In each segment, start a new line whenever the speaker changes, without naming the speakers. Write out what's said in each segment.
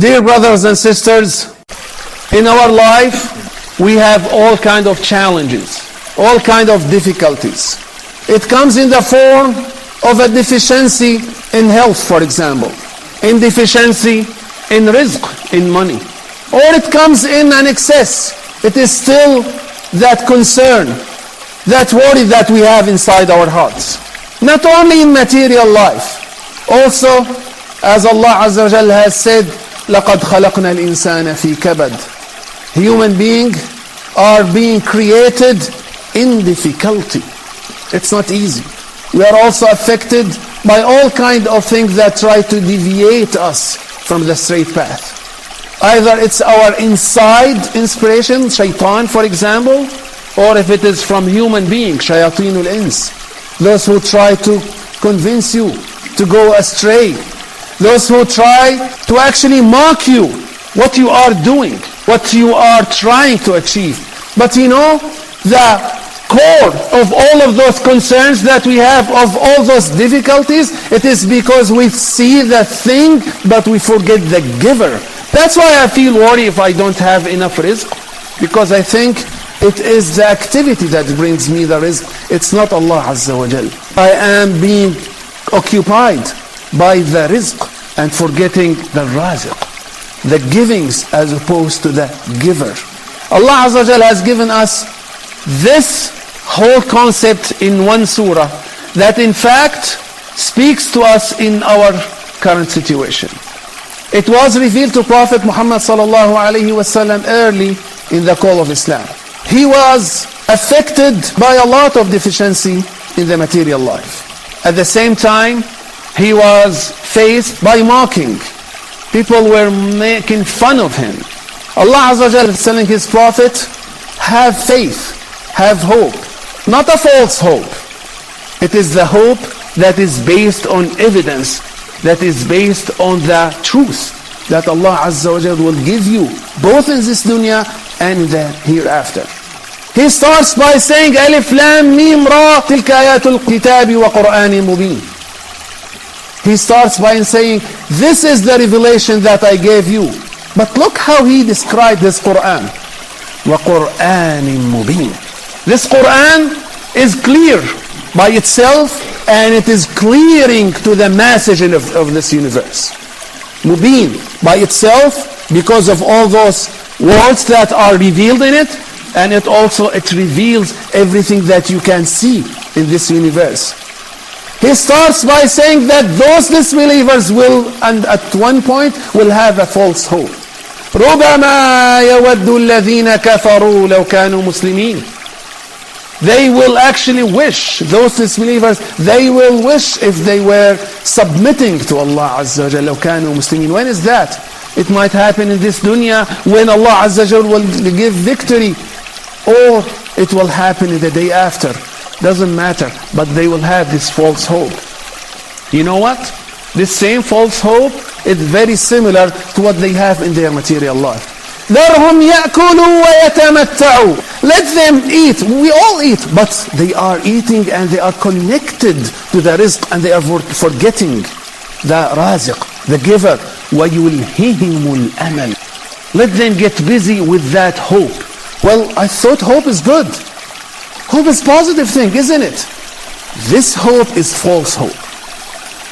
Dear brothers and sisters, in our life, we have all kind of challenges, all kind of difficulties. It comes in the form of a deficiency in health, for example, in deficiency in rizq, in money. Or it comes in an excess. It is still that concern, that worry that we have inside our hearts. Not only in material life, also as Allah Azza wa Jalla has said, لَقَدْ خَلَقْنَا الْإِنسَانَ فِي كَبَدٍ. Human beings are being created in difficulty. It's not easy. We are also affected by all kinds of things that try to deviate us from the straight path. Either it's our inside inspiration, shaitan for example, or if it is from human beings, shayateen al-ins, those who try to convince you to go astray, those who try to actually mock you, what you are doing, what you are trying to achieve. But you know, the core of all of those concerns that we have, of all those difficulties, it is because we see the thing, but we forget the giver. That's why I feel worried if I don't have enough rizq, because I think it is the activity that brings me the rizq. It's not Allah Azza wa Jal. I am being occupied by the rizq and forgetting the raziq, the givings as opposed to the giver. Allah Azza wa Jal has given us this whole concept in one surah that in fact speaks to us in our current situation. It was revealed to Prophet Muhammad sallallahu alaihi wasallam early in the call of Islam. He was affected by a lot of deficiency in the material life. At the same time, he was faced by mocking. People were making fun of him. Allah Azza wa Jalla is telling His Prophet, have faith, have hope. Not a false hope. It is the hope that is based on evidence, that is based on the truth that Allah Azza wa Jalla will give you, both in this dunya and in the hereafter. He starts by saying, Alif Lam Mim Ra, Tilka Ayatul Kitabi wa Qur'anin Mubin. He starts by saying, this is the revelation that I gave you. But look how he described this Qur'an. Wa Qur'anin Mubin. This Qur'an is clear by itself, and it is clearing to the message of this universe. Mubin by itself, because of all those words that are revealed in it, and it reveals everything that you can see in this universe. He starts by saying that those disbelievers will, and at one point, will have a false hope. رُبَمَا يَوَدُّ الَّذِينَ كَفَرُوا لَوْ كَانُوا مُسْلِمِينَ. They will actually wish, those disbelievers, they will wish if they were submitting to Allah Azza wa Jalla, لَوْ كَانُوا مُسْلِمِينَ. When is that? It might happen in this dunya when Allah Azza wa Jalla will give victory, or it will happen in the day after. Doesn't matter, but they will have this false hope. You know what? This same false hope is very similar to what they have in their material life. ذَرْهُمْ يَأْكُلُوا وَيَتَمَتَّعُوا. Let them eat. We all eat, but they are eating and they are connected to the rizq, and they are forgetting the raziq, the giver. وَيُلْهِهِمُ الْأَمَلِ. Let them get busy with that hope. Well, I thought hope is good. Hope is a positive thing, isn't it? This hope is false hope.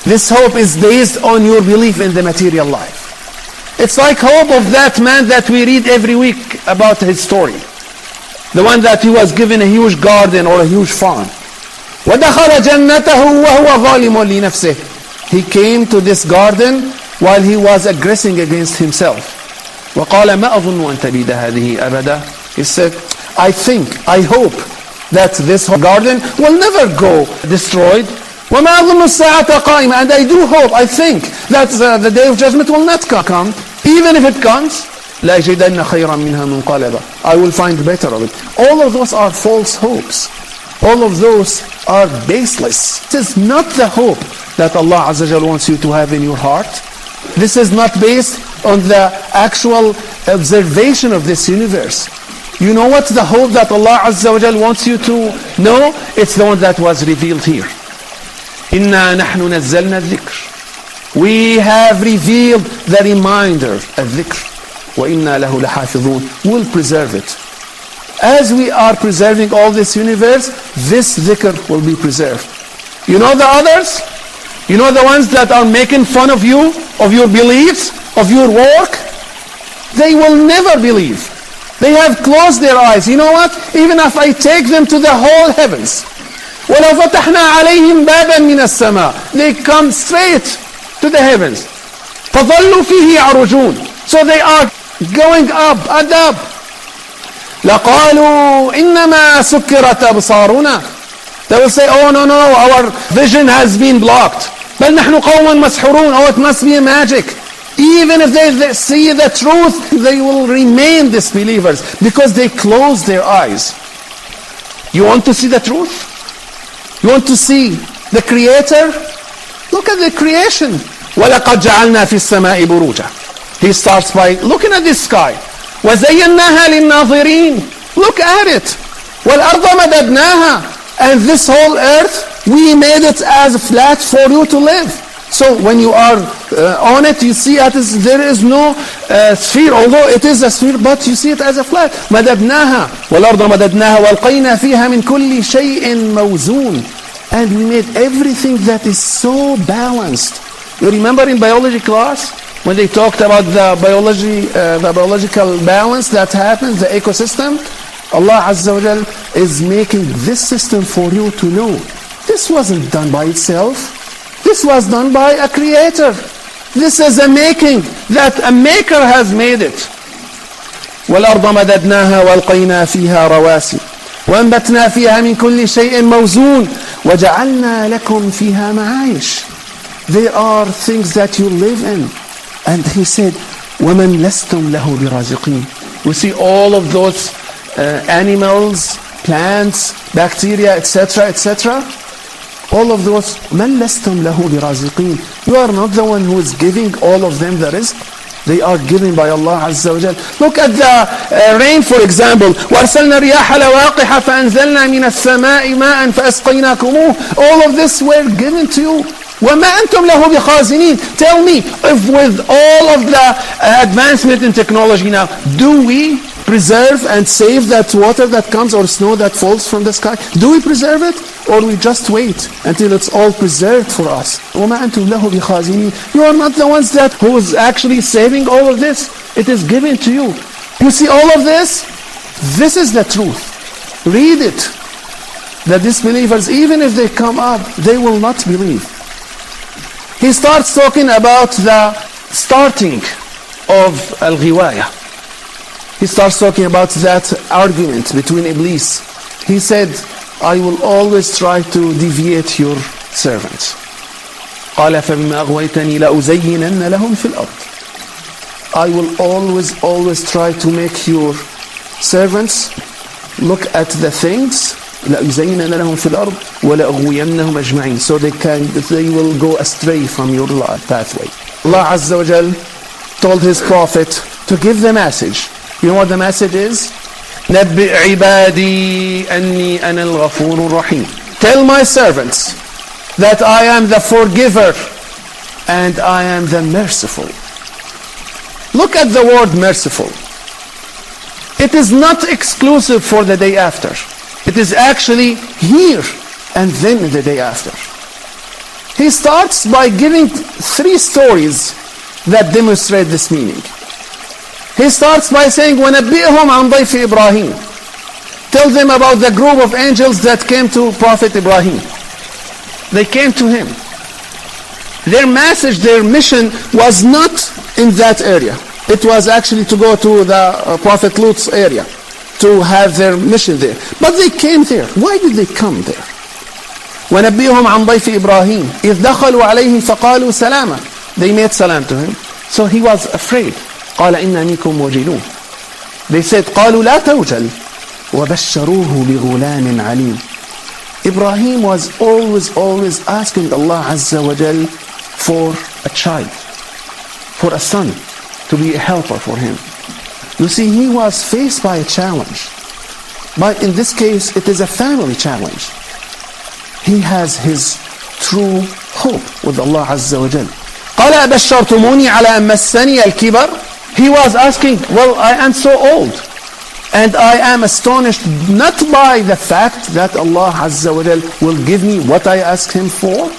This hope is based on your belief in the material life. It's like hope of that man that we read every week about his story. The one that he was given a huge garden or a huge farm. وَدَخَلَ جَنَّتَهُ وَهُوَ ظَالِمٌ لِنَفْسِهِ. He came to this garden while he was aggressing against himself. وَقَالَ مَا أَظُنُّ أَن تَبِيدَ هَذِهِ أَبَدًا. He said, I think, I hope that this garden will never go destroyed. وَمَا أَظُنُّ السَّاعَةَ قَائِمَةً. And I do hope, I think that the day of judgment will not come. Even if it comes, لَأَجِدَنَّ خَيْرًا مِنْهَا مُنْقَلَبًا. I will find better of it. All of those are false hopes. All of those are baseless. This is not the hope that Allah Azza wa Jalla wants you to have in your heart. This is not based on the actual observation of this universe. You know what the hope that Allah Azza wa Jalla wants you to know? It's the one that was revealed here. إِنَّا نَحْنُ نَزَّلْنَا الذِّكْرِ We have revealed the reminder, الذكر. وَإِنَّا لَهُ لَحَافِظُونَ. We'll preserve it. As we are preserving all this universe, this dhikr will be preserved. You know the others? You know the ones that are making fun of you, of your beliefs, of your work? They will never believe. They have closed their eyes. You know what? Even if I take them to the whole heavens, وَلَوْ فَتَحْنَا عَلَيْهِمْ بَابًا مِنَ السَّمَاءِ, they come straight to the heavens. فَظَلُّوا فِيهِ يَعْرُجُونَ. So they are going up and up. لَقَالُوا إِنَّمَا سُكِّرَتْ أَبْصَارُنَا. They will say, oh no, our vision has been blocked. بَلْ نَحْنُ قَوْمٌ مَسْحُورُونَ. Oh, it must be a magic. Even if they see the truth, they will remain disbelievers because they close their eyes. You want to see the truth? You want to see the Creator? Look at the creation. وَلَقَدْ جَعَلْنَا فِي السَّمَاءِ بُرُوجًا. He starts by looking at the sky. وَزَيَّنَّاهَا لِلنَّاظِرِينَ. Look at it. وَالْأَرْضَ مَدَدْنَاهَا. And this whole earth, we made it as flat for you to live. So when you are on it, you see there is no sphere, although it is a sphere, but you see it as a flat. مَدَدْنَاهَا وَالْأَرْضَ مَدَدْنَاهَا وَالْقَيْنَا فِيهَا مِنْ كُلِّ شَيْءٍ مَوْزُونٍ. And we made everything that is so balanced. You remember in biology class, when they talked about the biological balance that happens, the ecosystem? Allah Azza wa Jal is making this system for you to know. This wasn't done by itself. This was done by a creator. This is a making that a maker has made it. وَالْأَرْضَ مَدَدْنَاهَا وَأَلْقَيْنَا فِيهَا رَوَاسِيَ وَأَنبَتْنَا فِيهَا مِنْ كُلِّ شَيْءٍ مَوْزُونٍ وَجَعَلْنَا لَكُمْ فِيهَا مَعَايِشٍ. There are things that you live in. And he said, وَمَنْ لَسْتُمْ لَهُ بِرَازِقِينَ. We see all of those animals, plants, bacteria, etc., etc. All of those, مَنْ لَسْتُمْ لَهُ بِرَازِقِينَ. You are not the one who is giving all of them the rizq. They are given by Allah Azza wa Jal. Look at the rain, for example. وَأَرْسَلْنَا الرِّيَاحَ لَوَاقِحَ فَأَنزَلْنَا مِنَ السَّمَاءِ مَاءً فَأَسْقَيْنَاكُمُوهُ. All of this were given to you. وَمَا أَنْتُمْ لَهُ بِخَازِنِينَ. Tell me, if with all of the advancement in technology now, do we preserve and save that water that comes or snow that falls from the sky? Do we preserve it? Or we just wait until it's all preserved for us? وَمَا أَنْتُمْ لَهُ بِخَازِنِينَ. You are not the ones who is actually saving all of this. It is given to you. You see all of this? This is the truth. Read it. The disbelievers, even if they come up, they will not believe. He starts talking about the starting of al-ghiwaya. He starts talking about that argument between Iblis. He said, I will always try to deviate your servants. قال فبما أغويتني لأزينن لهم في الأرض. I will always try to make your servants look at the things لأزينن لهم في الأرض ولأغوينهم أجمعين, so they will go astray from your pathway. Allah Azza wa Jal told His Prophet to give the message. You know what the message is? نَبِّئْ عِبَادِي أَنِّي أَنَا الْغَفُورُ الرَّحِيمُ. Tell my servants that I am the forgiver and I am the merciful. Look at the word merciful. It is not exclusive for the day after. It is actually here and then the day after. He starts by giving 3 stories that demonstrate this meaning. He starts by saying, وَنَبِّئْهُمْ عَنْ ضَيْفِ إِبْرَاهِيمَ. Tell them about the group of angels that came to Prophet Ibrahim. They came to him. Their message, their mission was not in that area. It was actually to go to the Prophet Lut's area to have their mission there. But they came there. Why did they come there? وَنَبِّئْهُمْ عَنْ ضَيْفِ إِبْرَاهِيمَ إِذْ دَخَلُوا عَلَيْهِ فَقَالُوا سَلَامًا. They made salam to him. So he was afraid. قال إنا منكم وجلون. They said قالوا لا توجل وبشروه بغلام عليم. Ibrahim was always asking Allah Azza wa Jal for a child, for a son, to be a helper for him. You see, he was faced by a challenge. But in this case, it is a family challenge. He has his true hope with Allah Azza wa Jal. قال أبشرتموني على أن مسني الكبر. He was asking, well, I am so old. And I am astonished not by the fact that Allah Azza wa Jal will give me what I ask Him for.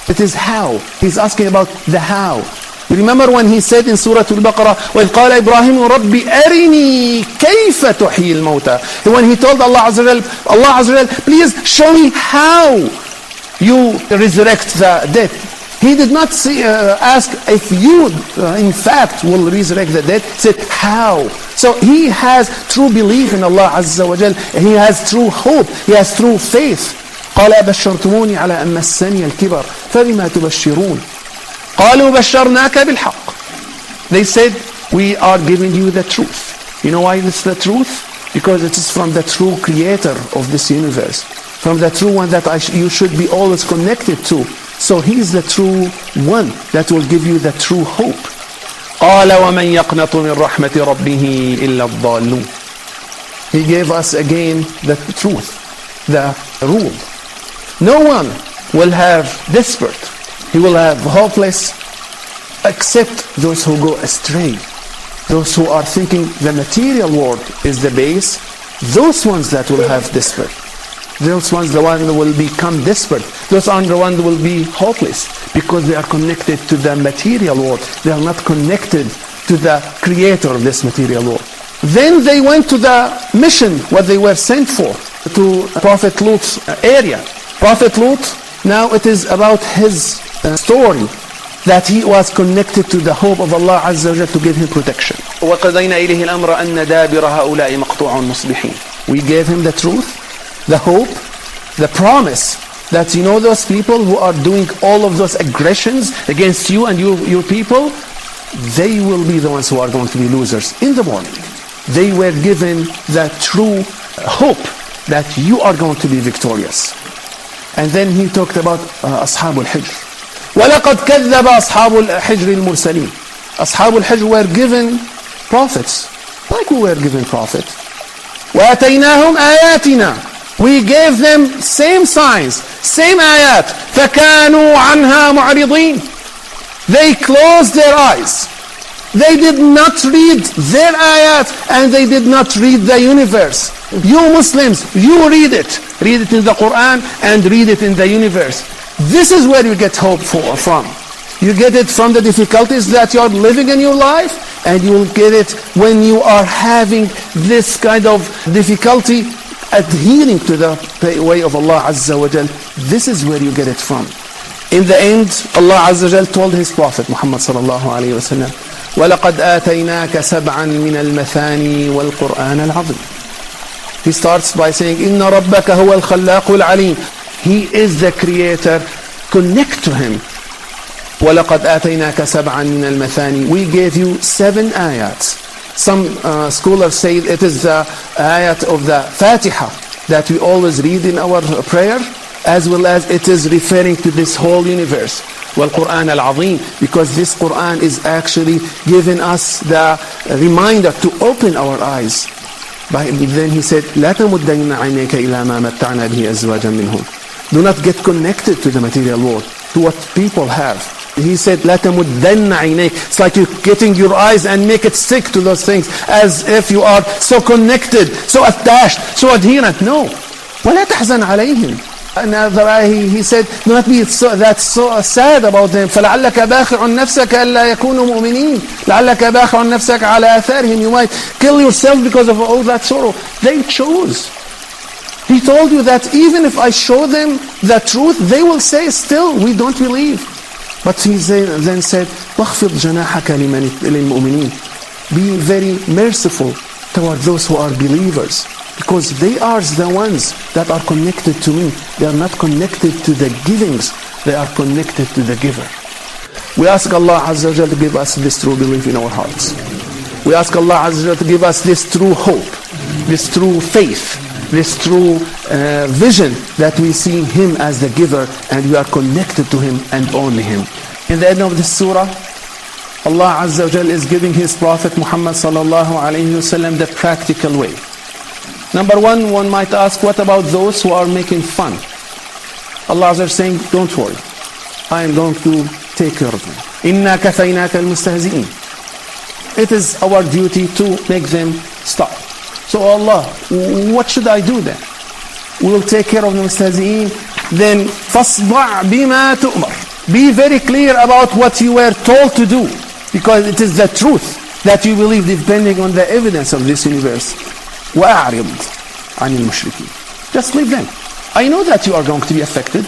It is how. He's asking about the how. Remember when he said in Surah Al-Baqarah, وَإِذْ قَالَ إِبْرَاهِيمُ رَبِّ أَرِنِي كَيْفَ تُحْيِي الْمَوْتَى. When he told Allah Azza wa Jal, please show me how you resurrect the dead. He did not ask if you, in fact, will resurrect the dead. He said, how? So he has true belief in Allah Azza wa Jal. He has true hope. He has true faith. قال أبشرتموني على أن مسني الكبر فبما تبشرون قالوا بشرناك بالحق. They said, we are giving you the truth. You know why it's the truth? Because it is from the true creator of this universe. From the true one that you should be always connected to. So he is the true one that will give you the true hope. قال ومن يقنط من رحمة ربه إلا الضالون. He gave us again the truth, the rule. No one will have desperate. He will have hopeless except those who go astray. Those who are thinking the material world is the base. Those ones that will have desperate. Those ones, the ones that will become desperate. Those are the ones that will be hopeless because they are connected to the material world. They are not connected to the creator of this material world. Then they went to the mission, what they were sent for, to Prophet Lut's area. Prophet Lut, now it is about his story that he was connected to the hope of Allah Azza wa Jalla to give him protection. وَقَضَيْنَا إِلَيْهِ الْأَمْرَ أَنَّ دَابِرَ هَؤُلَاءِ مَقْطُوعٌ مُصْبِحِينَ. We gave him the truth, the hope, the promise that you know those people who are doing all of those aggressions against you and your people, they will be the ones who are going to be losers in the morning. They were given the true hope that you are going to be victorious. And then he talked about أصحاب الحجر. وَلَقَدْ كَذَّبَ أَصْحَابُ الْحِجْرِ الْمُرْسَلِينَ. أصحاب الحجر were given prophets, like we were given prophets. وَأَتَيْنَاهُمْ آيَاتِنَا. We gave them same signs, same ayat. فَكَانُوا عَنْهَا مُعْرِضِينَ. They closed their eyes. They did not read their ayat and they did not read the universe. You Muslims, you read it. Read it in the Quran and read it in the universe. This is where you get hope from. You get it from the difficulties that you are living in your life, and you will get it when you are having this kind of difficulty adhering to the way of Allah Azza wa Jal. This is where you get it from. In the end, Allah Azza wa Jal told His Prophet Muhammad sallallahu alayhi wa sallam, وَلَقَدْ آتَيْنَاكَ سَبْعًا مِنَ الْمَثَانِي وَالْقُرْآنَ الْعَظِيمِ. He starts by saying, إِنَّ رَبَّكَ هُوَ الْخَلَّاقُ الْعَلِيمُ. He is the creator. Connect to Him. وَلَقَدْ آتَيْنَاكَ سَبْعًا مِنَ الْمَثَانِي. We gave you 7 ayats. Some scholars say it is the ayat of the Fatiha that we always read in our prayer, as well as it is referring to this whole universe. وَالْقُرْآنَ الْعَظِيمِ. Because this Quran is actually giving us the reminder to open our eyes. Then he said, لا تمدن عينيك إلى ما متعنا به أزواجا منهم. Do not get connected to the material world, to what people have. He said, لا تمدن عينيك. It's like you're getting your eyes and make it stick to those things, as if you are so connected, so attached, so adherent. No. ولا تحزن عليهم. Another ayah, he said, do not be so sad about them. فلعلك باخع نفسك ألا يكونوا مؤمنين. لعلك باخع نفسك على آثارهم. You might kill yourself because of all that sorrow. They chose. He told you that even if I show them the truth, they will say still, we don't believe. But he then said, واخفض جناحك للمؤمنين. Be very merciful toward those who are believers. Because they are the ones that are connected to me. They are not connected to the givings. They are connected to the giver. We ask Allah Azza wa Jalla to give us this true belief in our hearts. We ask Allah Azza wa Jalla to give us this true hope, this true faith, this true vision that we see Him as the giver and we are connected to Him and only Him. In the end of this surah, Allah Azza wa Jalla is giving His Prophet Muhammad sallallahu alayhi wa sallam the practical way. Number one might ask, what about those who are making fun? Allah is saying, don't worry. I am going to take care of them. إِنَّا كَفَيْنَاكَ الْمُسْتَهْزِئِينَ. It is our duty to make them stop. So Allah, what should I do then? We will take care of the mustahzi'in. Then فَاصْدَعْ بِمَا تُؤْمَرْ. Be very clear about what you were told to do, because it is the truth that you believe depending on the evidence of this universe. وَأَعْرِضْ عَنِ الْمُشْرِكِينَ. Just leave them. I know that you are going to be affected.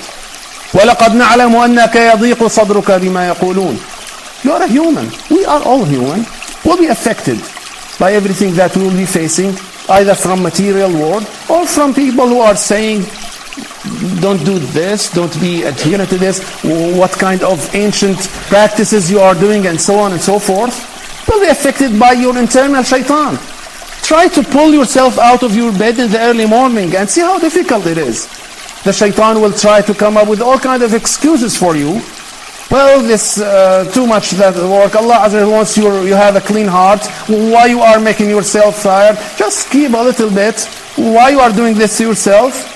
وَلَقَدْ نَعْلَمُ أَنَّكَ يَضِيقُ صَدْرُكَ بِمَا يَقُولُونَ. You are a human. We are all human. We'll be affected by everything that we will be facing, either from material world or from people who are saying, don't do this, don't be adherent to this, what kind of ancient practices you are doing, and so on and so forth. Will be affected by your internal shaitan. Try to pull yourself out of your bed in the early morning and see how difficult it is. The shaitan will try to come up with all kinds of excuses for you. Well, this too much that work. Allah Azza wa Jalla wants you have a clean heart. Why you are making yourself tired? Just keep a little bit. Why you are doing this to yourself?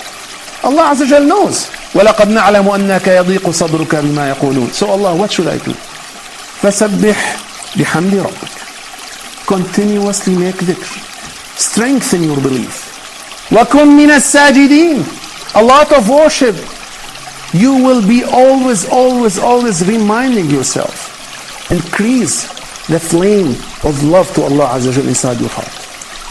Allah Azza wa Jalla knows. وَلَقَدْ نَعْلَمُ أَنَّكَ يَضِيقُ صَدْرُكَ بِمَا يَقُولُونَ. So Allah, what should I do? فَسَبِّحْ بِحَمْدِ رَبِّكَ. Continuously make dhikr. Strengthen your belief. وَكُن مِّنَ السَّاجِدِينَ. A lot of worship. You will be always reminding yourself. Increase the flame of love to Allah Azza wa Jalla inside your heart.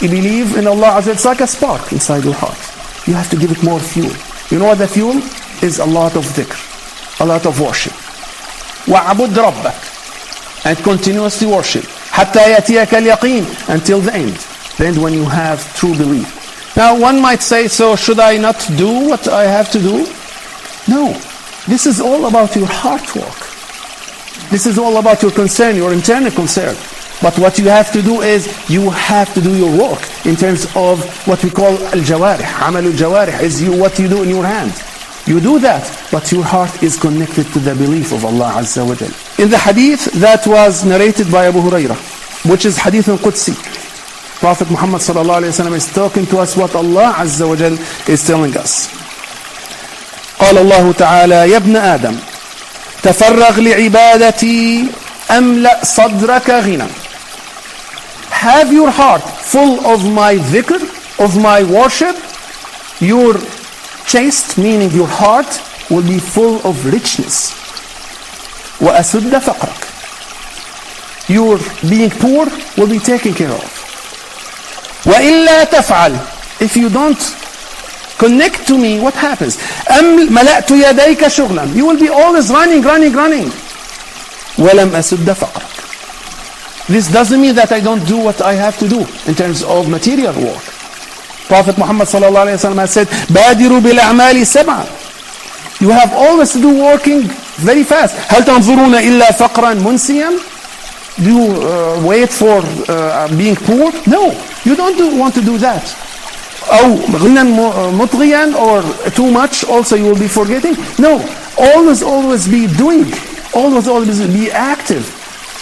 You believe in Allah Azza wa Jalla, it's like a spark inside your heart. You have to give it more fuel. You know what the fuel is? A lot of dhikr, a lot of worship. وَعَبُدْ رَبَّكَ. And continuously worship. حَتَّى يَأْتِيَكَ الْيَقِينَ. Until the end. Then when you have true belief. Now one might say, so should I not do what I have to do? No. This is all about your heart work. This is all about your concern, your internal concern. But what you have to do is, you have to do your work in terms of what we call al-jawarih. Amal al-jawarih is what you do in your hand. You do that, but your heart is connected to the belief of Allah Azza wa Jal. In the hadith that was narrated by Abu Hurairah, which is hadith al-Qudsi, Prophet Muhammad sallallahu alayhi wa sallam is talking to us what Allah Azza wa Jal is telling us. قال الله تعالى يا ابن آدم تفرغ لعبادتي أملأ صدرك غنى. Have your heart full of my dhikr, of my worship. Your chest, meaning your heart, will be full of richness. وأسد فقرك. Your being poor will be taken care of. وإلا تفعل. If you don't connect to me, what happens? ملأت يديك شغلا. You will be always running. ولم أسد فقرك. This doesn't mean that I don't do what I have to do in terms of material work. Prophet Muhammad sallallahu alayhi wa sallam has said, بادروا بالأعمال سبعة. You have always to do working very fast. هل تنظرون إلا فقرا منسيا? Do you wait for being poor? No, you don't want to do that. أو غنى مطغيا, or too much also you will be forgetting. No, always be doing. Always be active.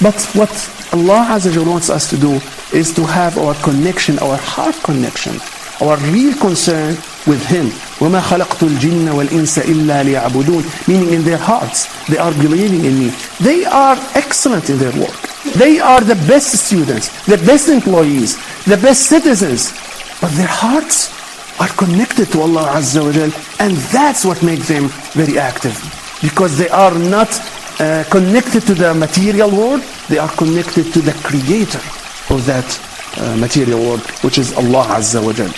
But what Allah Azza wa Jalla wants us to do is to have our connection, our heart connection, our real concern with Him. وَمَا خَلَقْتُ الْجِنَّ وَالْإِنسَ إِلَّا لِيَعْبُدُونَ. Meaning in their hearts, they are believing in me. They are excellent in their work. They are the best students, the best employees, the best citizens. But their hearts are connected to Allah Azza wa Jal, and that's what makes them very active. Because they are not connected to the material world, they are connected to the creator of that material world, which is Allah Azza wa Jal.